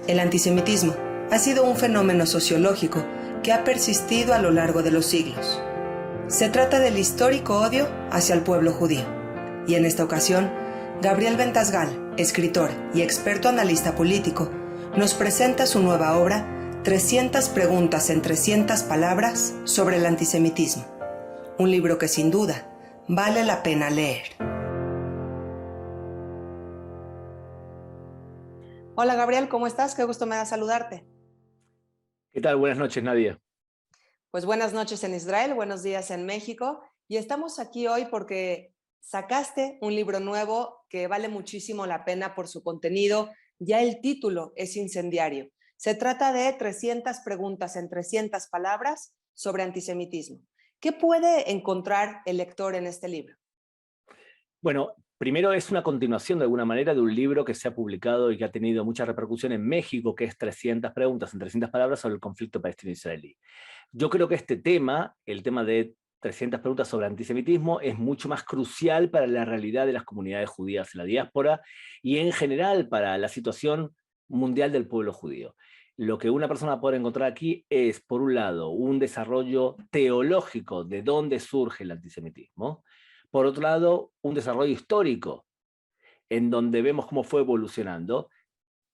El antisemitismo ha sido un fenómeno sociológico que ha persistido a lo largo de los siglos. Se trata del histórico odio hacia el pueblo judío. Y en esta ocasión, Gabriel Ventasgal, escritor y experto analista político, nos presenta su nueva obra, 300 preguntas en 300 palabras sobre el antisemitismo. Un libro que sin duda vale la pena leer. Hola Gabriel, ¿cómo estás? Qué gusto me da saludarte. ¿Qué tal? Buenas noches, Nadia. Pues buenas noches en Israel, buenos días en México. Y estamos aquí hoy porque sacaste un libro nuevo que vale muchísimo la pena por su contenido. Ya el título es incendiario. Se trata de 300 preguntas en 300 palabras sobre antisemitismo. ¿Qué puede encontrar el lector en este libro? Bueno, primero es una continuación de alguna manera de un libro que se ha publicado y que ha tenido mucha repercusión en México, que es 300 preguntas en 300 palabras sobre el conflicto palestino-israelí. Yo creo que este tema, el tema de 300 preguntas sobre antisemitismo, es mucho más crucial para la realidad de las comunidades judías en la diáspora y en general para la situación mundial del pueblo judío. Lo que una persona puede encontrar aquí es, por un lado, un desarrollo teológico de dónde surge el antisemitismo. Por otro lado, un desarrollo histórico, en donde vemos cómo fue evolucionando.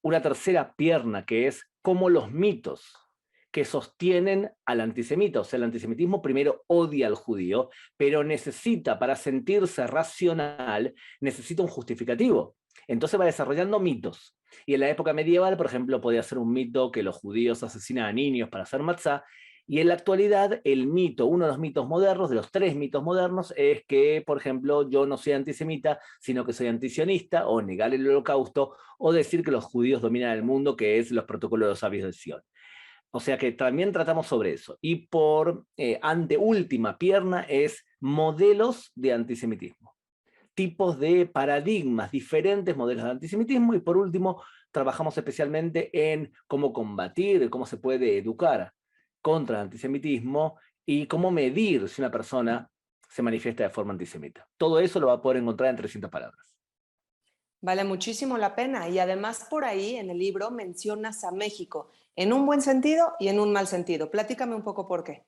Una tercera pierna, que es cómo los mitos que sostienen al antisemita, o sea, el antisemitismo primero odia al judío, pero necesita, para sentirse racional, necesita un justificativo. Entonces va desarrollando mitos. Y en la época medieval, por ejemplo, podía ser un mito que los judíos asesinan a niños para hacer matzá, y en la actualidad, el mito, uno de los mitos modernos, de los 3 mitos modernos, es que, por ejemplo, yo no soy antisemita, sino que soy antisionista, o negar el holocausto, o decir que los judíos dominan el mundo, que es los protocolos de los sabios de Sion. O sea que también tratamos sobre eso. Y por anteúltima pierna es modelos de antisemitismo. Tipos de paradigmas, diferentes modelos de antisemitismo. Y por último, trabajamos especialmente en cómo combatir, cómo se puede educar contra el antisemitismo y cómo medir si una persona se manifiesta de forma antisemita. Todo eso lo va a poder encontrar en 300 palabras. Vale muchísimo la pena. Y además por ahí en el libro mencionas a México, en un buen sentido y en un mal sentido. Platícame un poco por qué.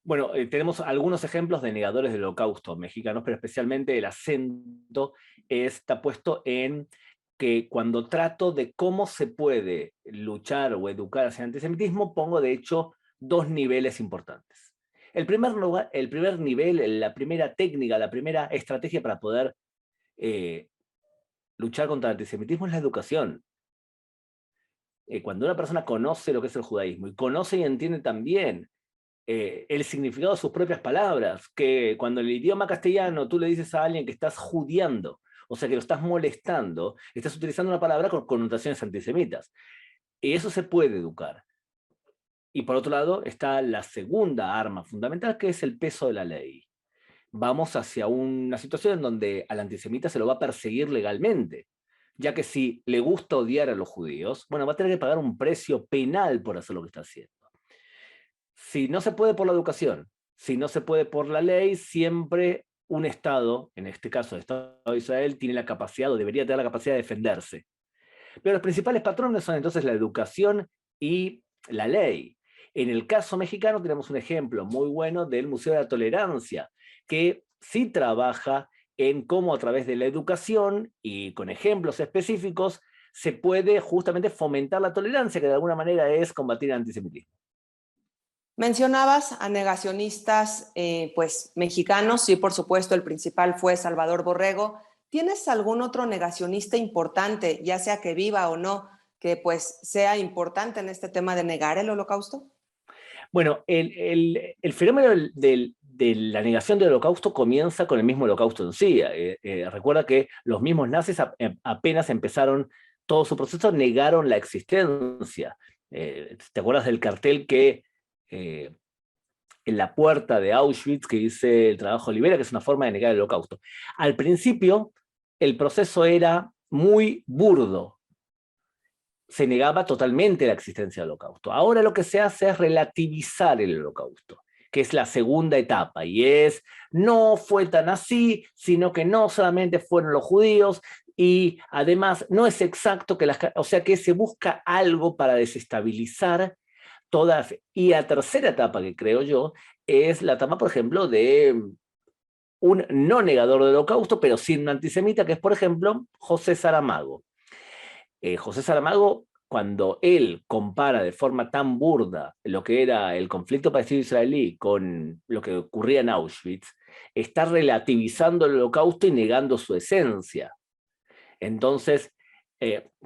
Bueno, tenemos algunos ejemplos de negadores del holocausto mexicanos, pero especialmente el acento está puesto en que cuando trato de cómo se puede luchar o educar hacia el antisemitismo, pongo de hecho 2 niveles importantes. El primer nivel, la primera técnica, la primera estrategia para poder luchar contra el antisemitismo es la educación. Cuando una persona conoce lo que es el judaísmo y conoce y entiende también el significado de sus propias palabras, que cuando en el idioma castellano tú le dices a alguien que estás judiando, o sea que lo estás molestando, estás utilizando una palabra con connotaciones antisemitas. Y eso se puede educar. Y por otro lado está la segunda arma fundamental, que es el peso de la ley. Vamos hacia una situación en donde al antisemita se lo va a perseguir legalmente, ya que si le gusta odiar a los judíos, bueno, va a tener que pagar un precio penal por hacer lo que está haciendo. Si no se puede por la educación, si no se puede por la ley, siempre un Estado, en este caso el Estado de Israel, tiene la capacidad o debería tener la capacidad de defenderse. Pero los principales patrones son entonces la educación y la ley. En el caso mexicano tenemos un ejemplo muy bueno del Museo de la Tolerancia, que sí trabaja en cómo a través de la educación y con ejemplos específicos se puede justamente fomentar la tolerancia, que de alguna manera es combatir el antisemitismo. Mencionabas a negacionistas pues mexicanos, sí, por supuesto, el principal fue Salvador Borrego. ¿Tienes algún otro negacionista importante, ya sea que viva o no, que pues sea importante en este tema de negar el holocausto? Bueno, el fenómeno de la negación del holocausto comienza con el mismo holocausto en sí. Recuerda que los mismos nazis apenas empezaron todo su proceso, negaron la existencia. ¿Te acuerdas del cartel que en la puerta de Auschwitz que dice el trabajo libera, que es una forma de negar el holocausto? Al principio, el proceso era muy burdo. Se negaba totalmente la existencia del holocausto. Ahora lo que se hace es relativizar el holocausto. que es la segunda etapa, y no fue tan así, sino que no solamente fueron los judíos, y además no es exacto que o sea que se busca algo para desestabilizar todas. Y la tercera etapa que creo yo es la etapa, por ejemplo, de un no negador del Holocausto, pero sí un antisemita, que es, por ejemplo, José Saramago. José Saramago, cuando él compara de forma tan burda lo que era el conflicto palestino-israelí con lo que ocurría en Auschwitz, está relativizando el Holocausto y negando su esencia. Entonces,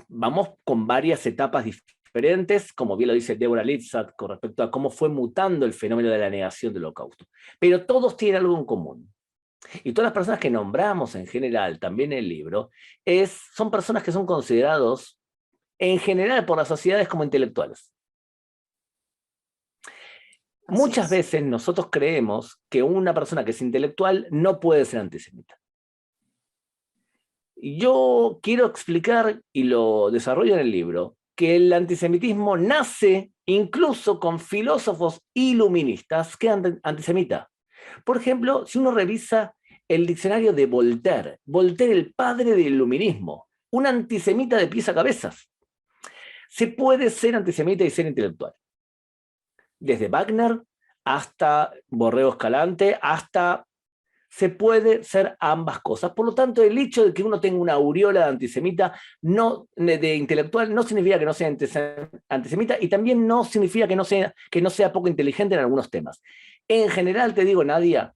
vamos con varias etapas diferentes, como bien lo dice Deborah Litzak, con respecto a cómo fue mutando el fenómeno de la negación del Holocausto. Pero todos tienen algo en común. Y todas las personas que nombramos en general, también en el libro, son personas que son considerados en general por las sociedades como intelectuales. Muchas veces nosotros creemos que una persona que es intelectual no puede ser antisemita. Yo quiero explicar, y lo desarrollo en el libro, que el antisemitismo nace incluso con filósofos iluministas que eran antisemitas. Por ejemplo, si uno revisa el diccionario de Voltaire, Voltaire, el padre del iluminismo, un antisemita de pies a cabezas. Se puede ser antisemita y ser intelectual. Desde Wagner hasta Borrego Escalante, hasta se puede ser ambas cosas. Por lo tanto, el hecho de que uno tenga una aureola de antisemita, de intelectual, no significa que no sea antisemita, y también no significa que no sea poco inteligente en algunos temas. En general, te digo, Nadia,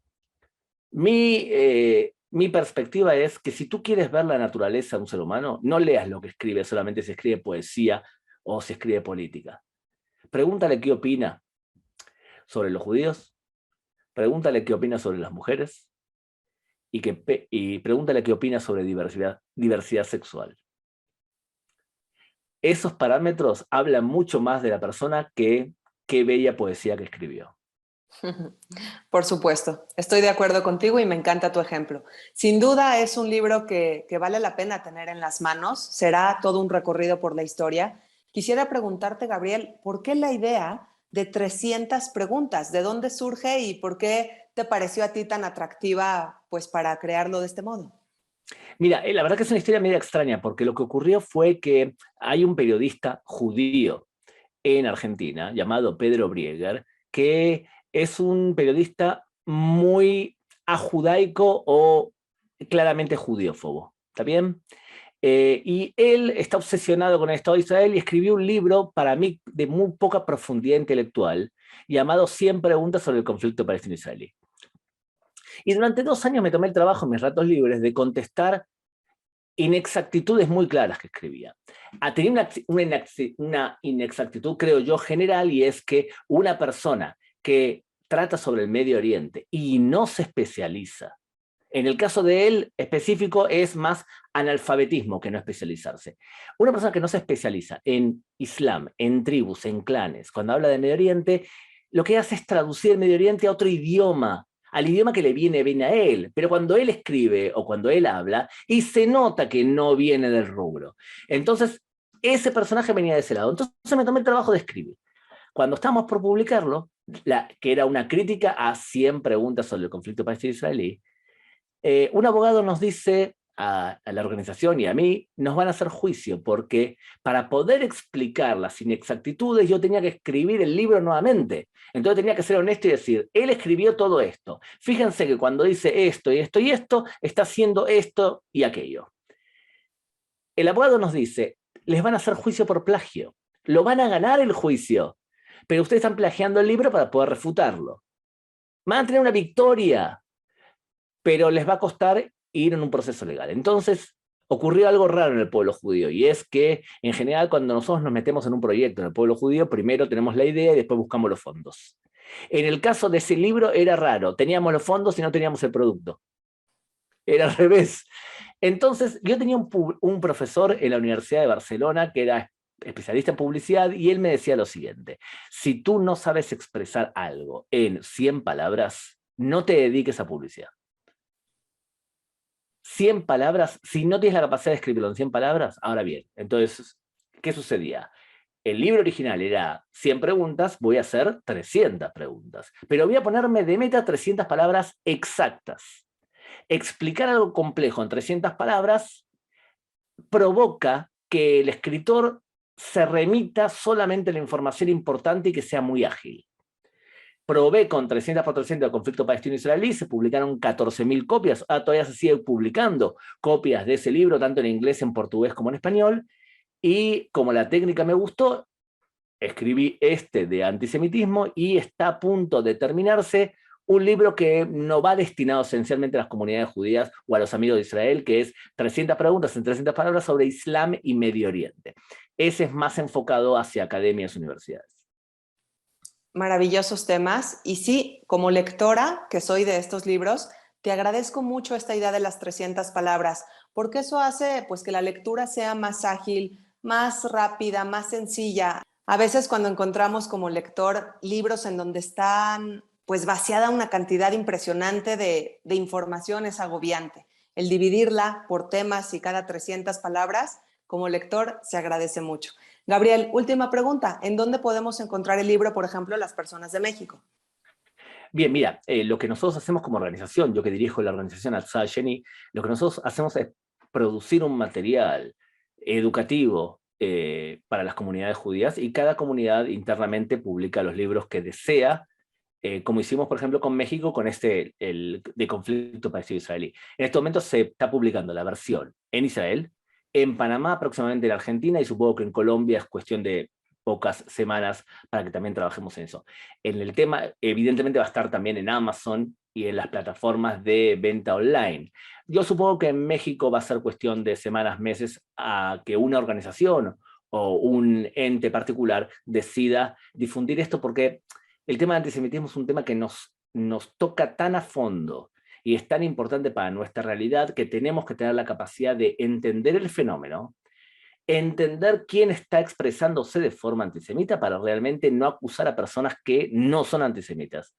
mi perspectiva es que si tú quieres ver la naturaleza de un ser humano, no leas lo que escribe, solamente si escribe poesía o si escribe política. Pregúntale qué opina sobre los judíos, pregúntale qué opina sobre las mujeres, y pregúntale qué opina sobre diversidad sexual. Esos parámetros hablan mucho más de la persona que qué bella poesía que escribió. Por supuesto, estoy de acuerdo contigo y me encanta tu ejemplo. Sin duda es un libro que vale la pena tener en las manos, será todo un recorrido por la historia. Quisiera preguntarte, Gabriel, ¿por qué la idea de 300 preguntas? ¿De dónde surge y por qué te pareció a ti tan atractiva, pues, para crearlo de este modo? Mira, la verdad que es una historia media extraña, porque lo que ocurrió fue que hay un periodista judío en Argentina llamado Pedro Brieger, que es un periodista muy ajudaico o claramente judiófobo. ¿Está bien? Y él está obsesionado con el Estado de Israel y escribió un libro, para mí, de muy poca profundidad intelectual, llamado 100 preguntas sobre el conflicto palestino-israelí. Y durante 2 años me tomé el trabajo en mis ratos libres de contestar inexactitudes muy claras que escribía. Tenía una inexactitud, creo yo, general, y es que una persona que trata sobre el Medio Oriente y no se especializa, en el caso de él específico es más analfabetismo que no especializarse. Una persona que no se especializa en Islam, en tribus, en clanes, cuando habla de Medio Oriente, lo que hace es traducir el Medio Oriente a otro idioma, al idioma que le viene bien a él. Pero cuando él escribe o cuando él habla, y se nota que no viene del rubro. Entonces, ese personaje venía de ese lado. Entonces me tomé el trabajo de escribir. Cuando estábamos por publicarlo, que era una crítica a 100 preguntas sobre el conflicto palestino-israelí, un abogado nos dice a la organización y a mí, nos van a hacer juicio, porque para poder explicar las inexactitudes yo tenía que escribir el libro nuevamente. Entonces tenía que ser honesto y decir, él escribió todo esto. Fíjense que cuando dice esto y esto y esto, está haciendo esto y aquello. El abogado nos dice, les van a hacer juicio por plagio. Lo van a ganar el juicio, pero ustedes están plagiando el libro para poder refutarlo. Van a tener una victoria, pero les va a costar ir en un proceso legal. Entonces, ocurrió algo raro en el pueblo judío, y es que, en general, cuando nosotros nos metemos en un proyecto en el pueblo judío, primero tenemos la idea y después buscamos los fondos. En el caso de ese libro era raro, teníamos los fondos y no teníamos el producto. Era al revés. Entonces, yo tenía un profesor en la Universidad de Barcelona que era especialista en publicidad, y él me decía lo siguiente: si tú no sabes expresar algo en 100 palabras, no te dediques a publicidad. 100 palabras, si no tienes la capacidad de escribirlo en 100 palabras, ahora bien, entonces, ¿qué sucedía? el libro original era 100 preguntas, voy a hacer 300 preguntas. Pero voy a ponerme de meta 300 palabras exactas. Explicar algo complejo en 300 palabras provoca que el escritor se remita solamente a la información importante y que sea muy ágil. Probé con 300 por 300 del conflicto palestino-israelí, se publicaron 14.000 copias, todavía se sigue publicando copias de ese libro, tanto en inglés, en portugués como en español, y como la técnica me gustó, escribí este de antisemitismo y está a punto de terminarse un libro que no va destinado esencialmente a las comunidades judías o a los amigos de Israel, que es 300 preguntas en 300 palabras sobre Islam y Medio Oriente. Ese es más enfocado hacia academias y universidades. Maravillosos temas. Y sí, como lectora que soy de estos libros, te agradezco mucho esta idea de las 300 palabras, porque eso hace pues que la lectura sea más ágil, más rápida, más sencilla. A veces cuando encontramos como lector libros en donde están pues vaciada una cantidad impresionante de información es agobiante. El dividirla por temas y cada 300 palabras, como lector, se agradece mucho. Gabriel, última pregunta. ¿En dónde podemos encontrar el libro, por ejemplo, las personas de México? Bien, mira, lo que nosotros hacemos como organización, yo que dirijo la organización Atzah Sheni, lo que nosotros hacemos es producir un material educativo para las comunidades judías, y cada comunidad internamente publica los libros que desea, como hicimos, por ejemplo, con México, con el de conflicto palestino-israelí. En este momento se está publicando la versión en Israel, en Panamá, próximamente en Argentina, y supongo que en Colombia es cuestión de pocas semanas para que también trabajemos en eso. En el tema, evidentemente va a estar también en Amazon y en las plataformas de venta online. Yo supongo que en México va a ser cuestión de semanas, meses, a que una organización o un ente particular decida difundir esto, porque el tema del antisemitismo es un tema que nos toca tan a fondo y es tan importante para nuestra realidad que tenemos que tener la capacidad de entender el fenómeno, entender quién está expresándose de forma antisemita para realmente no acusar a personas que no son antisemitas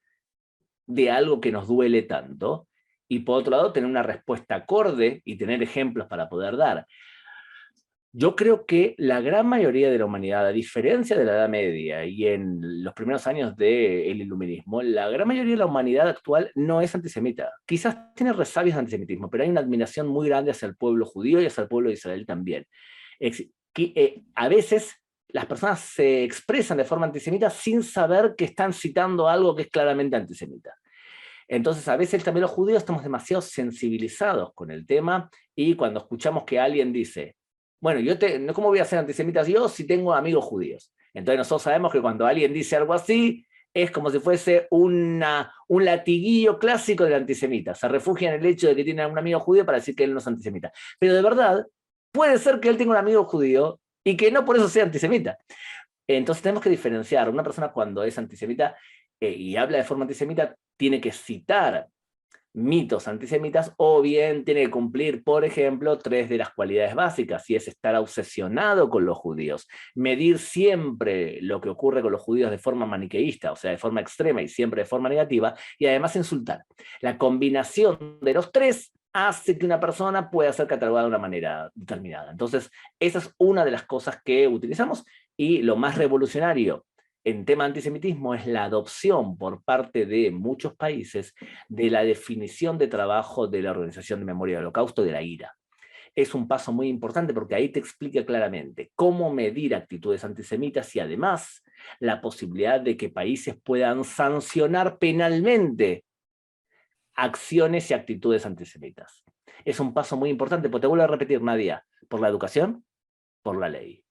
de algo que nos duele tanto, y por otro lado tener una respuesta acorde y tener ejemplos para poder dar. Yo creo que la gran mayoría de la humanidad, a diferencia de la Edad Media y en los primeros años del Iluminismo, la gran mayoría de la humanidad actual no es antisemita. Quizás tiene resabios de antisemitismo, pero hay una admiración muy grande hacia el pueblo judío y hacia el pueblo de Israel también. A veces las personas se expresan de forma antisemita sin saber que están citando algo que es claramente antisemita. Entonces, a veces también los judíos estamos demasiado sensibilizados con el tema, y cuando escuchamos que alguien dice, bueno, ¿cómo voy a ser antisemita yo si tengo amigos judíos? Entonces nosotros sabemos que cuando alguien dice algo así, es como si fuese un latiguillo clásico del antisemita. Se refugia en el hecho de que tiene un amigo judío para decir que él no es antisemita. Pero de verdad, puede ser que él tenga un amigo judío y que no por eso sea antisemita. Entonces tenemos que diferenciar. Una persona cuando es antisemita y habla de forma antisemita, tiene que citar mitos antisemitas, o bien tiene que cumplir, por ejemplo, 3 de las cualidades básicas, y es estar obsesionado con los judíos, medir siempre lo que ocurre con los judíos de forma maniqueísta, o sea, de forma extrema y siempre de forma negativa, y además insultar. La combinación de los 3 hace que una persona pueda ser catalogada de una manera determinada. Entonces, esa es una de las cosas que utilizamos, y lo más revolucionario en tema de antisemitismo es la adopción por parte de muchos países de la definición de trabajo de la Organización de Memoria del Holocausto, de la IRA. Es un paso muy importante porque ahí te explica claramente cómo medir actitudes antisemitas y además la posibilidad de que países puedan sancionar penalmente acciones y actitudes antisemitas. Es un paso muy importante, porque te vuelvo a repetir, Nadia, por la educación, por la ley.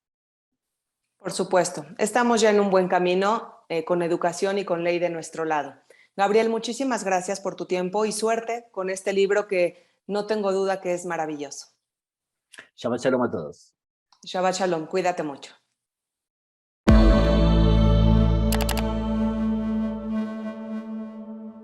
Por supuesto, estamos ya en un buen camino con educación y con ley de nuestro lado. Gabriel, muchísimas gracias por tu tiempo y suerte con este libro que no tengo duda que es maravilloso. Shabbat shalom a todos. Shabbat shalom, cuídate mucho.